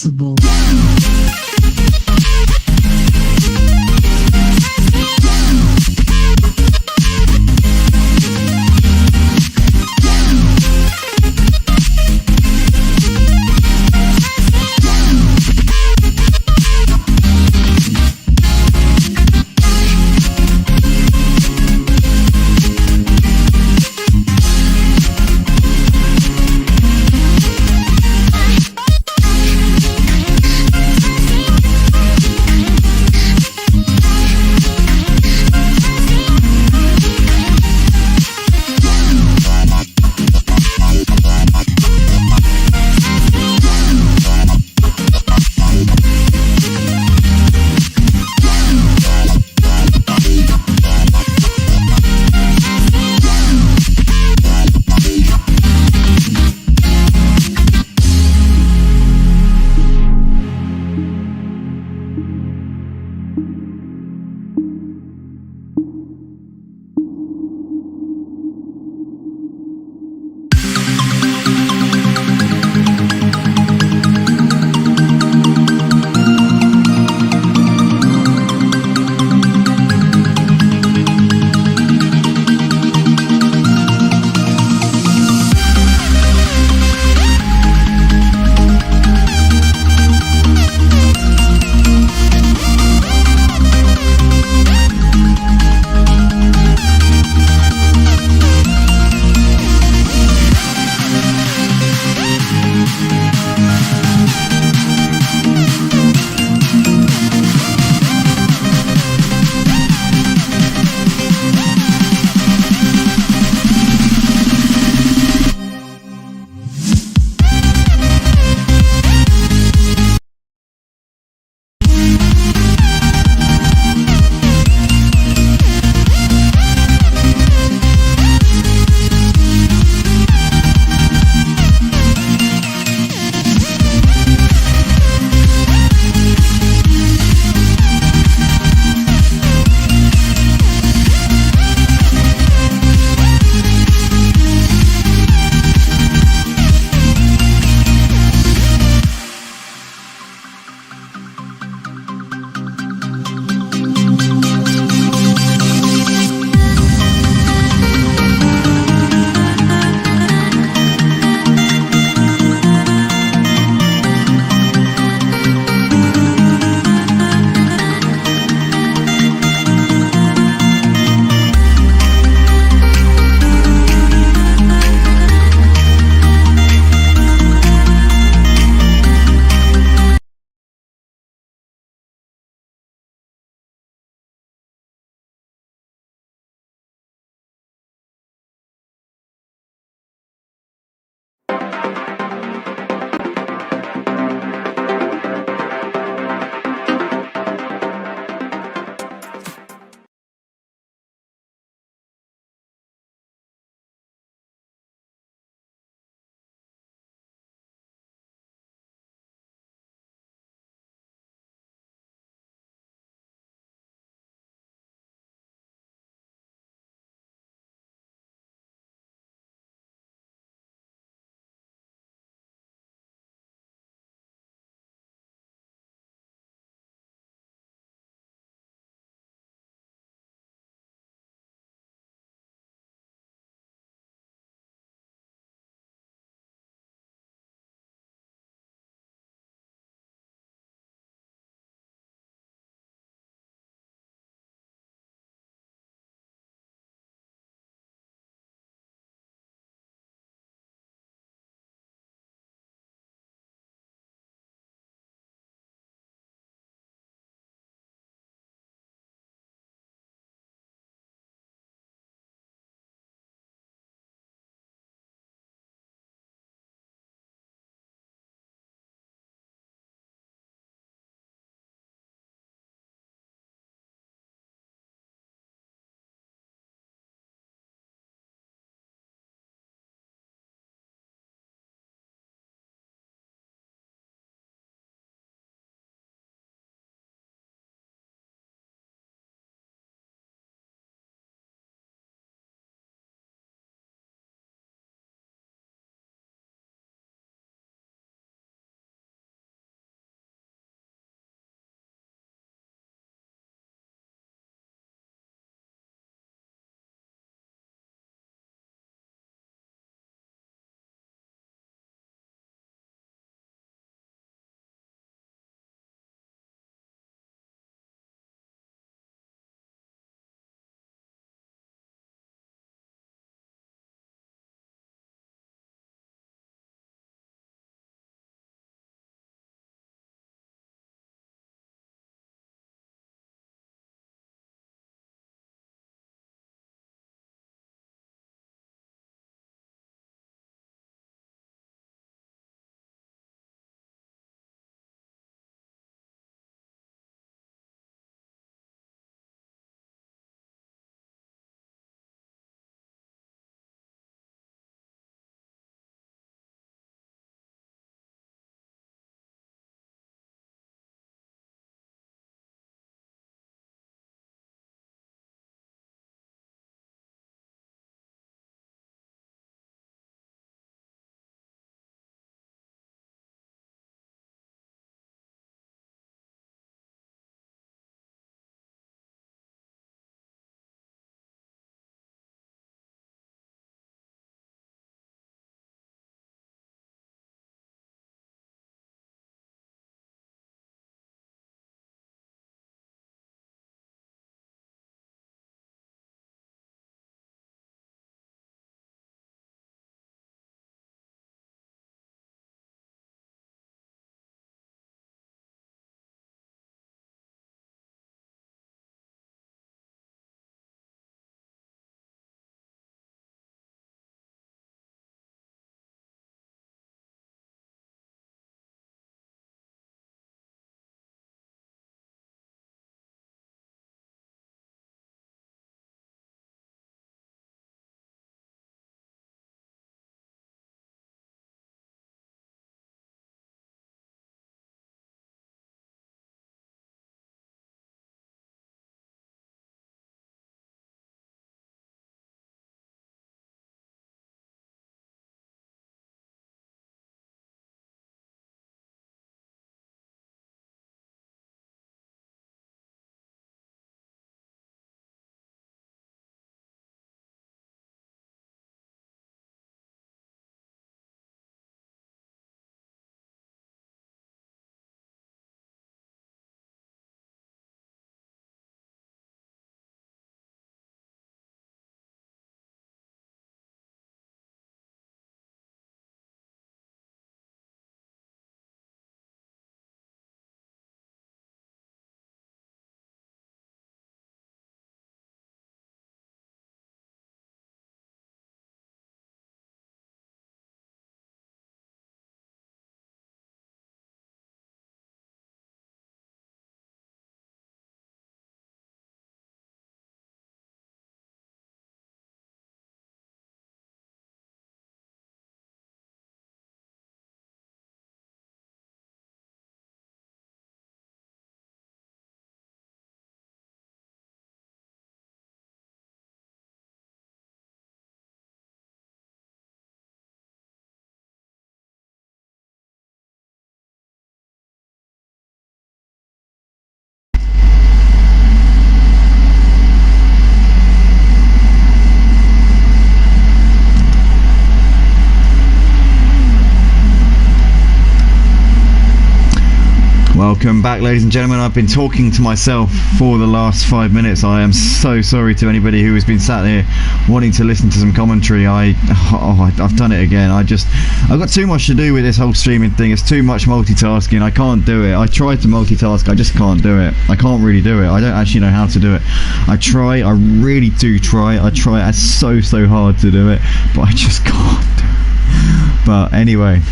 possible. Welcome back, ladies and gentlemen. I've been talking to myself for the last 5 minutes. I am so sorry to anybody who has been sat here wanting to listen to some commentary. I've done it again. I've got too much to do with this whole streaming thing. It's too much multitasking. I can't do it. I try to multitask. I just can't do it. I can't really do it. I don't actually know how to do it. I try. I really do try. I try so hard to do it, but I just can't do it. But anyway,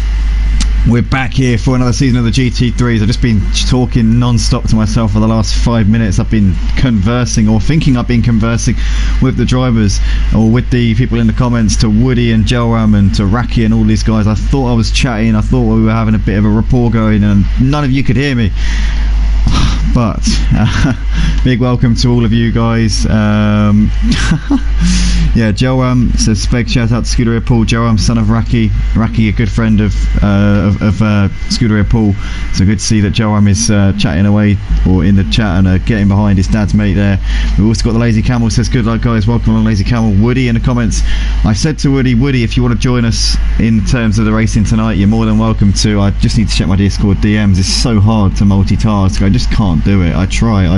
we're back here for another season of the GT3s. I've just been talking non-stop to myself for the last 5 minutes. I've been conversing, or thinking I've been conversing, with the drivers, or with the people in the comments, to Woody and Joram and to Raki and all these guys. I thought I was chatting, I thought we were having a bit of a rapport going, and none of you could hear me. But big welcome to all of you guys. Yeah, Joram says, Speg, shout out to Scuderia Paul. Joram, son of Raki, a good friend of Scuderia Paul. So good to see that Joram is chatting away, or in the chat, and getting behind his dad's mate there. We've also got the Lazy Camel, says, good luck guys, welcome along Lazy Camel. Woody in the comments, I said to Woody, if you want to join us in terms of the racing tonight, you're more than welcome to. I just need to check my Discord DMs. It's so hard to multitask. I just can't do it. I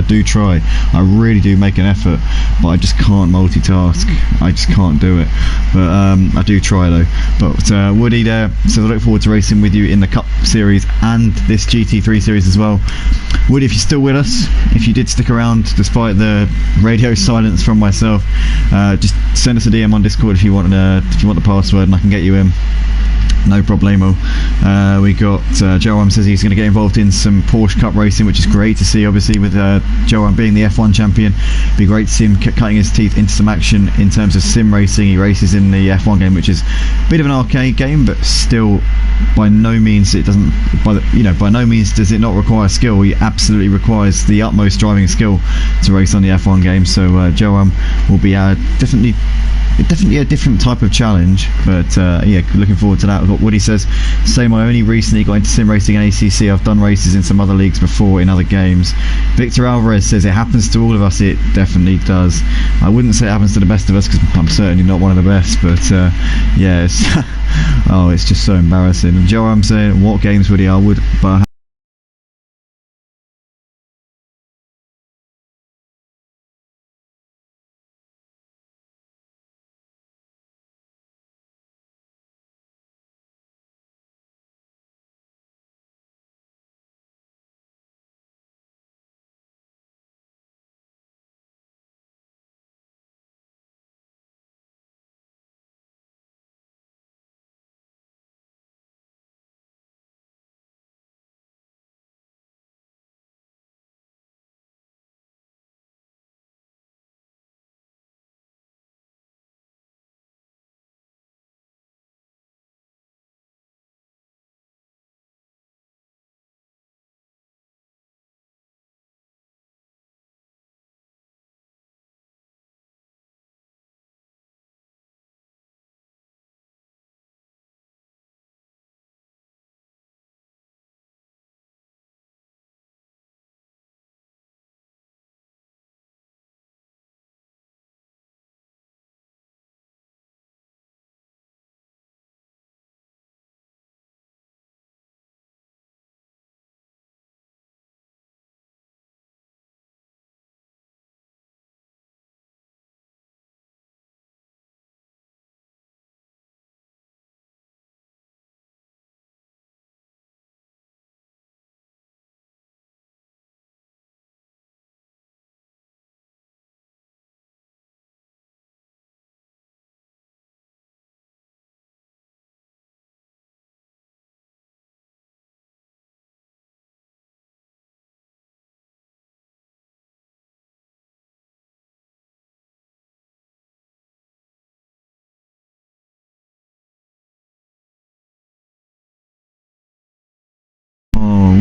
do try, I really do make an effort, but I just can't multitask. I just can't do it, but I do try though. But Woody there says, I look forward to racing with you in the Cup series and this GT3 series as well. Woody, if you're still with us, if you did stick around despite the radio silence from myself, just send us a DM on Discord if you want the password, and I can get you in. No problemo. We got Joram says he's going to get involved in some Porsche Cup racing, which is great to see. Obviously, with Joram being the F1 champion, it'd be great to see him cutting his teeth into some action in terms of sim racing. He races in the F1 game, which is a bit of an arcade game, but still, by no means by no means does it not require skill. He absolutely requires the utmost driving skill to race on the F1 game. So Joram will be definitely a different type of challenge, but yeah, looking forward to that. What Woody says, same, I only recently got into sim racing and ACC. I've done races in some other leagues before in other games. Victor Alvarez says, it happens to all of us. It definitely does. I wouldn't say it happens to the best of us, because I'm certainly not one of the best, but yeah, it's just so embarrassing. And Joe, I'm saying, what games, Woody? I would, but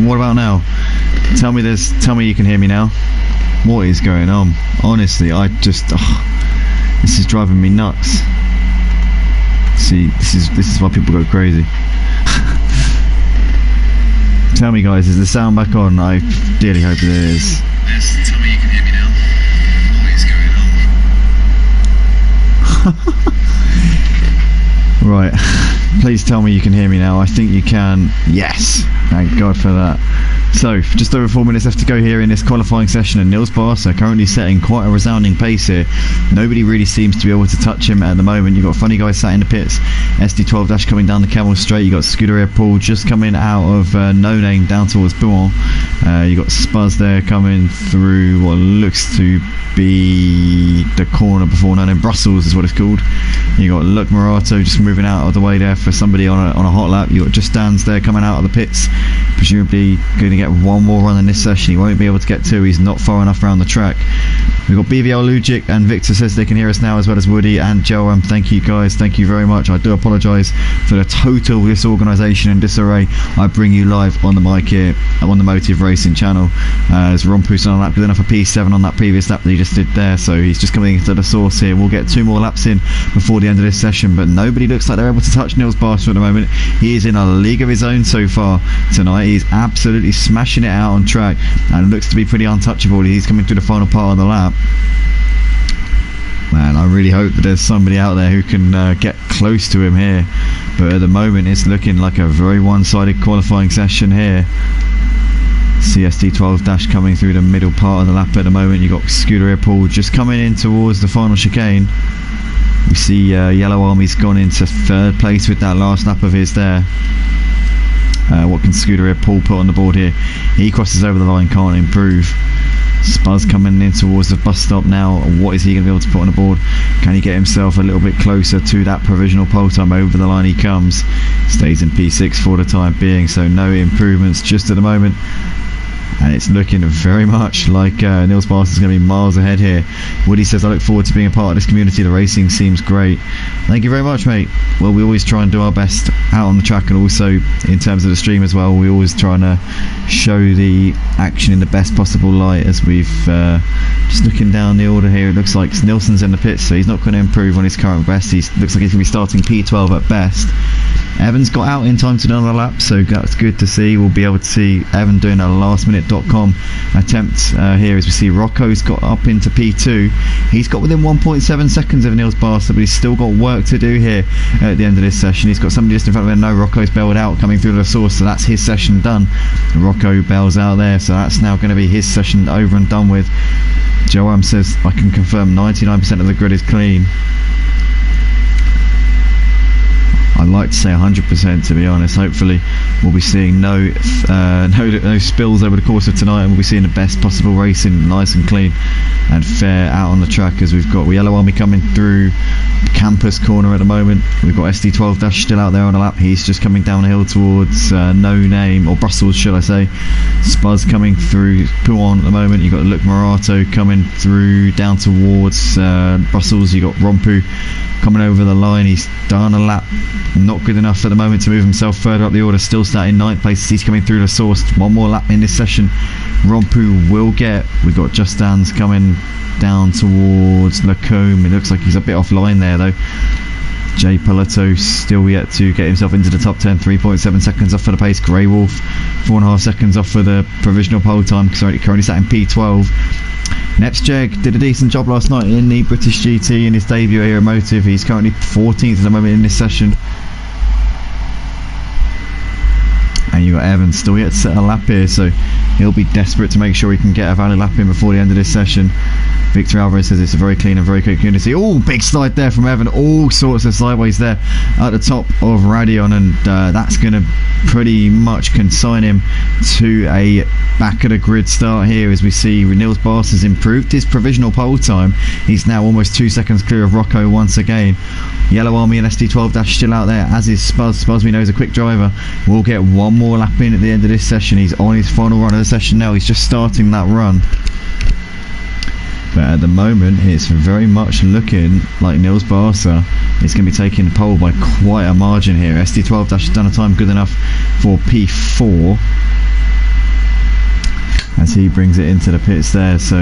what about now? Tell me you can hear me now. What is going on? Honestly, this is driving me nuts. See, this is why people go crazy. Tell me, guys, is the sound back on? I dearly hope it is. Yes, tell me you can hear me now. What is going on? Right. Please tell me you can hear me now. I think you can. Yes, thank God for that. So, just over 4 minutes left to go here in this qualifying session, and Nils Barca currently setting quite a resounding pace here. Nobody really seems to be able to touch him at the moment. You've got funny guys sat in the pits, SD12 Dash coming down the Camel Straight. You've got Scuderia Paul just coming out of No Name down towards Bouillon. You've got Spuzz there coming through what looks to be the corner before No Name. Brussels is what it's called. You got Luc Morato just moving out of the way there for somebody on a hot lap. You got Just Dan's there coming out of the pits, presumably going to get one more run in this session. He won't be able to get two. He's not far enough around the track. We've got BVL Lugic and Victor says they can hear us now, as well as Woody and Joe. Thank you guys, thank you very much. I do apologise for the total disorganisation and disarray I bring you live on the mic here on the Motive Racing channel. As Rompu's on a lap good enough for P7 on that previous lap that he just did there, so he's just coming into the source here. We'll get 2 more laps in before the end of this session, but nobody looks like they're able to touch Nils Barca at the moment. He is in a league of his own so far tonight. He's absolutely smashing it out on track and looks to be pretty untouchable. He's coming through the final part of the lap. Man, I really hope that there's somebody out there who can get close to him here, but at the moment it's looking like a very one-sided qualifying session here. CST12 Dash coming through the middle part of the lap at the moment. You've got Scuderia Paul just coming in towards the final chicane. We see Yellow Army's gone into 3rd place with that last lap of his there. What can Scuderia Paul put on the board here? He crosses over the line, can't improve. Spuzz coming in towards the bus stop now. What is he going to be able to put on the board? Can he get himself a little bit closer to that provisional pole time? Over the line he comes. Stays in P6 for the time being, so no improvements just at the moment. And it's looking very much like Nils Barca is going to be miles ahead here. Woody says, I look forward to being a part of this community. The racing seems great. Thank you very much, mate. Well, we always try and do our best out on the track, and also in terms of the stream as well. We always try and show the action in the best possible light. As we've just looking down the order here, it looks like Nilsson's in the pits, so he's not going to improve on his current best. He looks like he's going to be starting P12 at best. Evans got out in time to do another lap, so that's good to see. We'll be able to see Evan doing a lastminute.com attempt here, as we see Rocco's got up into P2. He's got within 1.7 seconds of Nils Barca, but he's still got work to do here at the end of this session. He's got somebody just in front of him. No, Rocco's bailed out coming through the source, so that's his session done. Rocco bails out there, so that's now going to be his session over and done with. Joam says, I can confirm 99% of the grid is clean. I'd like to say 100%, to be honest. Hopefully we'll be seeing no spills over the course of tonight, and we'll be seeing the best possible racing, nice and clean and fair out on the track. As we've got Yellow Army coming through Campus corner at the moment. We've got SD12 Dash still out there on the lap. He's just coming down the hill towards No Name, or Brussels should I say. Spuzz coming through Pouon at the moment. You've got Luc Morato coming through down towards Brussels. You've got Rompu coming over the line. He's done a lap, not good enough at the moment to move himself further up the order. Still starting 9th place. He's coming through the source. One more lap in this session Rompu will get. We've got Just Dan's coming down towards Lacombe. It looks like he's a bit offline there though. Jay Pilato still yet to get himself into the top 10. 3.7 seconds off for the pace. Grey Wolf 4.5 seconds off for the provisional pole time. Currently sat in P12. Nepsjeg did a decent job last night in the British GT in his debut here at Motive. He's currently 14th at the moment in this session. And you got Evans still yet to set a lap here, so he'll be desperate to make sure he can get a valid lap in before the end of this session. Victor Alvarez says it's a very clean and very quick community. Oh, big slide there from Evan. All sorts of sideways there at the top of Radion, and that's going to pretty much consign him to a back of the grid start here, as we see Nils Barca has improved his provisional pole time. He's now almost 2 seconds clear of Rocco once again. Yellow Army and SD12 Dash still out there, as is Spuzz. Spuzz, we know, is a quick driver. We'll get one more lap in at the end of this session. He's on his final run of the session now. He's just starting that run. But at the moment it's very much looking like Nils Barca is going to be taking the pole by quite a margin here. SD12 Dash has done a time good enough for P4 as he brings it into the pits there. So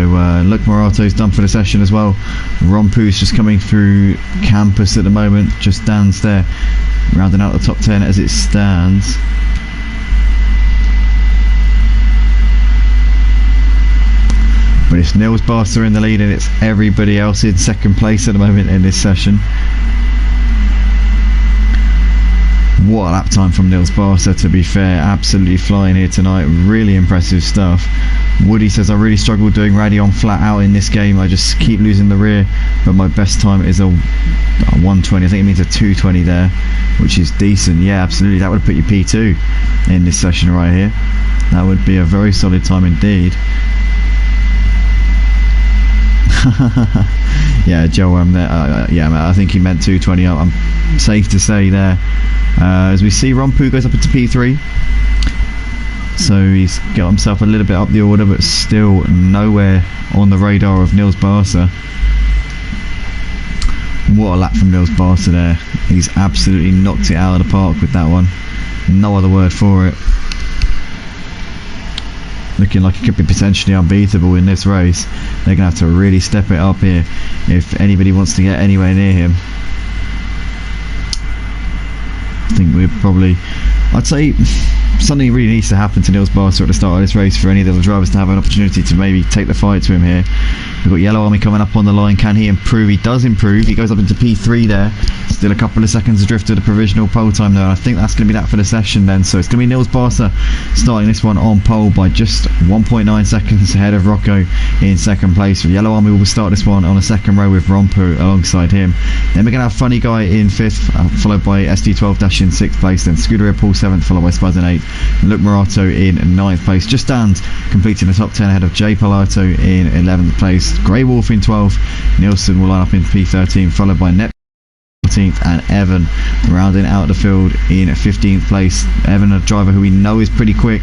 Luc Morato's done for the session as well. Rompu's just coming through Campus at the moment. Just stands there rounding out the top 10 as it stands. But it's Nils Barca in the lead, and it's everybody else in second place at the moment in this session. What a lap time from Nils Barca, to be fair. Absolutely flying here tonight. Really impressive stuff. Woody says, I really struggle doing radio on flat out in this game. I just keep losing the rear, but my best time is a 120. I think it means a 220 there, which is decent. Yeah, absolutely. That would put you P2 in this session right here. That would be a very solid time indeed. Yeah, Joe, yeah, I think he meant 220. I'm safe to say there. As we see, Rompu goes up into P3. So he's got himself a little bit up the order, but still nowhere on the radar of Nils Barca. What a lap from Nils Barca there. He's absolutely knocked it out of the park with that one. No other word for it. Looking like he could be potentially unbeatable in this race. They're going to have to really step it up here if anybody wants to get anywhere near him. I think we're probably, I'd say something really needs to happen to Nils Barca at the start of this race for any of the other drivers to have an opportunity to maybe take the fight to him here. We've got Yellow Army coming up on the line. Can he improve? He does improve. He goes up into P3 there. Still a couple of seconds adrift to the provisional pole time though, and I think that's going to be that for the session then. So it's going to be Nils Barca starting this one on pole by just 1.9 seconds ahead of Rocco in second place. Yellow Army will start this one on a second row with Rompu alongside him. Then we're going to have Funny Guy in 5th, followed by SD12 Dash in 6th place, then Scuderia Paul 7th, followed by Spaz in 8th, and Luke Morato in 9th place. Just stands completing the top 10 ahead of Jay Palato in 11th place. Grey Wolf in 12th, Nielsen will line up in P13, followed by Net 14th, and Evan rounding out the field in 15th place. Evan, a driver who we know is pretty quick,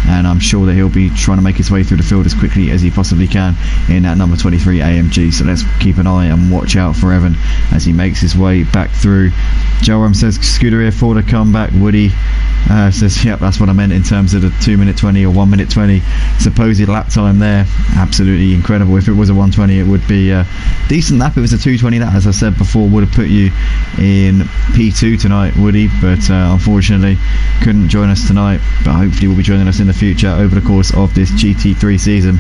and I'm sure that he'll be trying to make his way through the field as quickly as he possibly can in that number 23 AMG. So let's keep an eye and watch out for Evan as he makes his way back through. Joram says Scuderia Ford a comeback. Woody says, yep, that's what I meant in terms of the 2:20 or 1:20 supposed lap time there. Absolutely incredible. If it was a 1:20, it would be a decent lap. It was a 2:20. That, as I said before, would have put you in P2 tonight, Woody, but unfortunately couldn't join us tonight, but hopefully will be joining us in the future over the course of this GT3 season.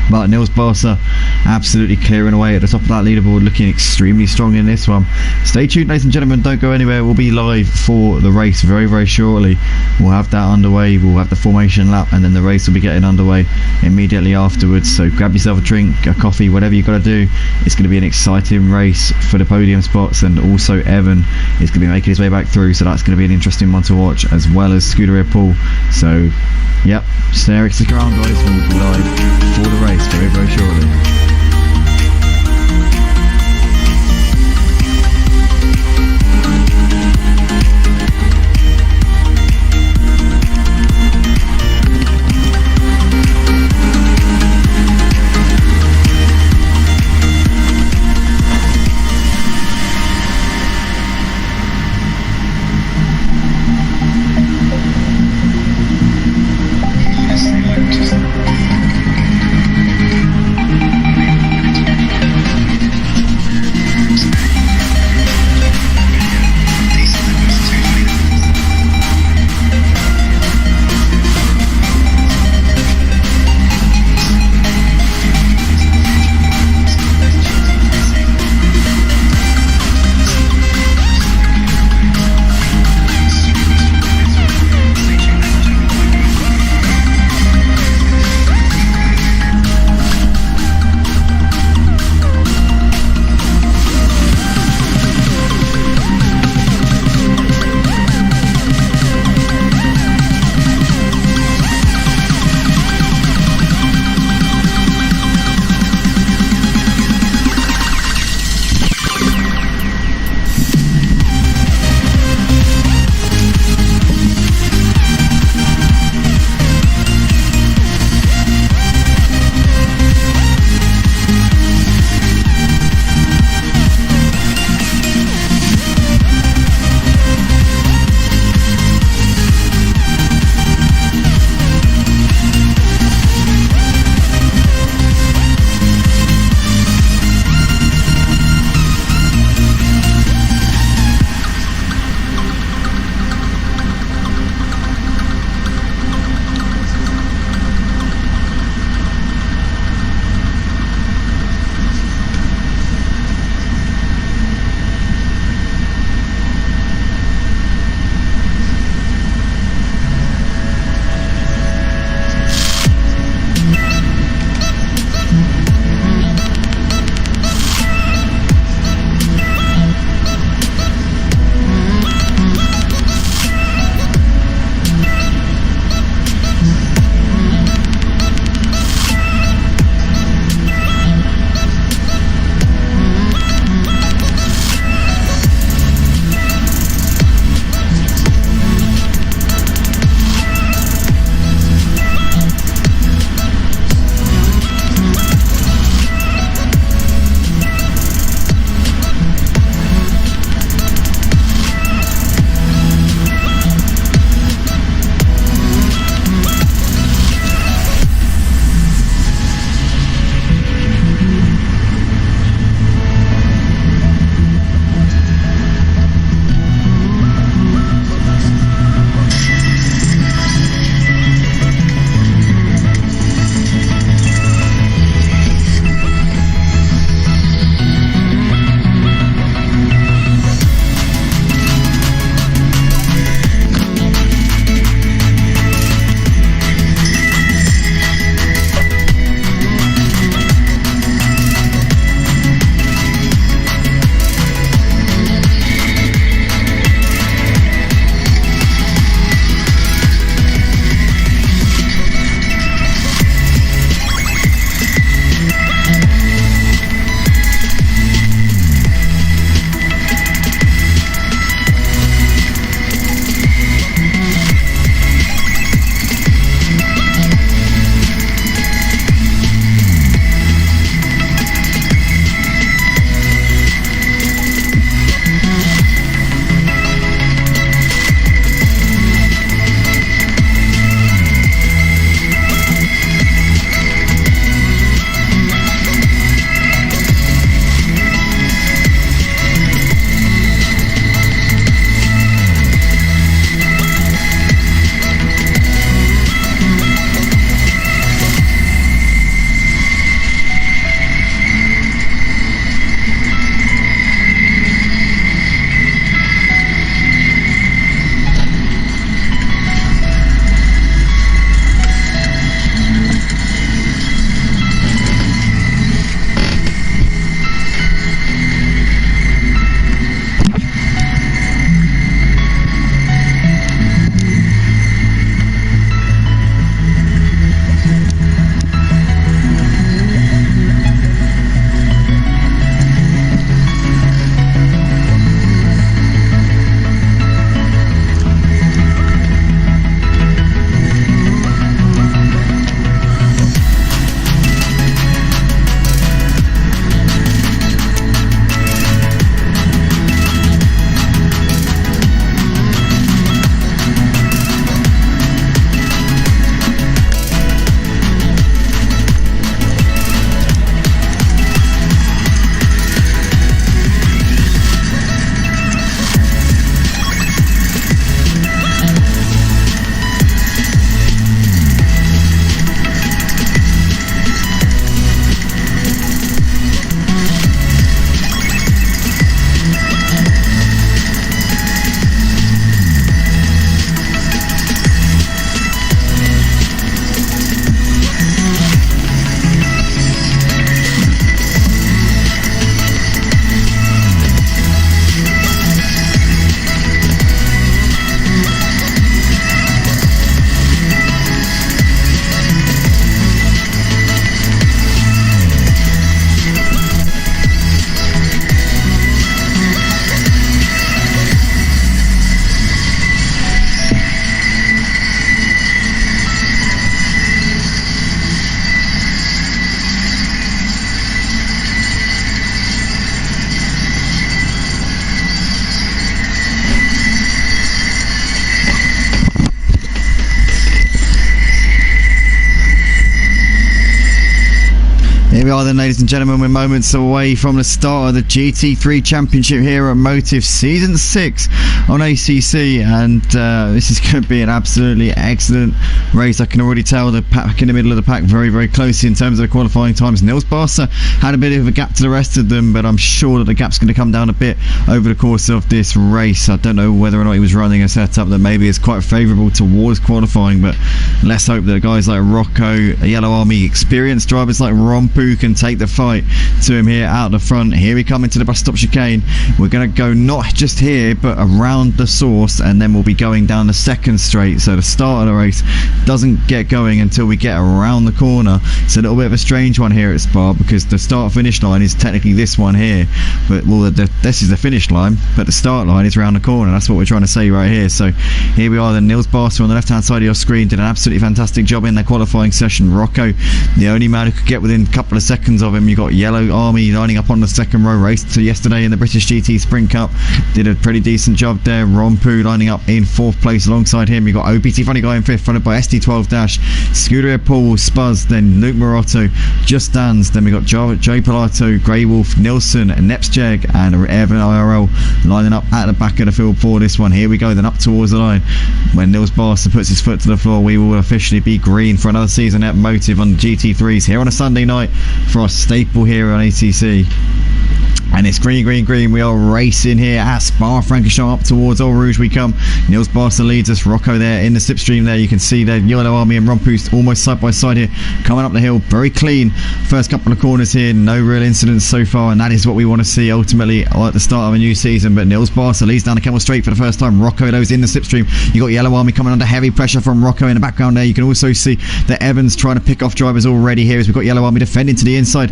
But Nils Barca absolutely clearing away at the top of that leaderboard, looking extremely strong in this one. Stay tuned, ladies and gentlemen, don't go anywhere. We'll be live for the race very, very shortly. We'll have that underway, we'll have the formation lap, and then the race will be getting underway immediately afterwards. So grab yourself a drink, a coffee, whatever you've got to do. It's going to be an exciting race for the podium spots, and also Evan is going to be making his way back through, so that's going to be an interesting one to watch, as well as Scuderia Paul. So yep, stick around guys, and we'll be live for the race very, very shortly. we are then, ladies and gentlemen. We're moments away from the start of the GT3 Championship here at Motive Season 6 on ACC, and this is going to be an absolutely excellent race. I can already tell the pack in the middle of the pack very, very closely in terms of the qualifying times. Nils Barca had a bit of a gap to the rest of them, but I'm sure that the gap's going to come down a bit over the course of this race. I don't know whether or not he was running a setup that maybe is quite favourable towards qualifying, but let's hope that guys like Rocco, Yellow Army, experienced drivers like Rompu can take the fight to him here out the front. Here we come into the bus stop chicane. We're going to go not just here but around the source, and then we'll be going down the second straight, so the start of the race doesn't get going until we get around the corner. It's a little bit of a strange one here at Spa because the start finish line is technically this one here, but well, this is the finish line, but the start line is around the corner. That's what we're trying to say right here. So here we are then. Nils Barca on the left hand side of your screen did an absolutely fantastic job in their qualifying session. Rocco, the only man who could get within a couple of seconds of him. You got Yellow Army lining up on the second row, raced to yesterday in the British GT Sprint Cup, did a pretty decent job there. Rompu lining up in 4th place alongside him. You got OPT Funny Guy in 5th, followed by SD12 Dash, Scuderia Paul, Spuzz, then Luke Morotto, Just Dan's, then we got Jay Pilato, Grey Wolf, Nilsson, Nepsjeg and Evan IRL lining up at the back of the field for this one. Here we go then up towards the line. When Nils Barca puts his foot to the floor, we will officially be green for another season at Motive on GT3s here on a Sunday night for our staple here on ACC. And it's green, green, green. We are racing here at Spa-Francorchamps. Up towards Eau Rouge we come. Nils Barca leads us. Rocco there in the slipstream there. You can see there Yellow Army and Rompu almost side by side here. Coming up the hill. Very clean. First couple of corners here. No real incidents so far. And that is what we want to see ultimately at the start of a new season. But Nils Barca leads down the Camel Straight for the first time. Rocco those in the slipstream. You got Yellow Army coming under heavy pressure from Rocco in the background there. You can also see that Evans trying to pick off drivers already here as we've got Yellow Army defending to the inside.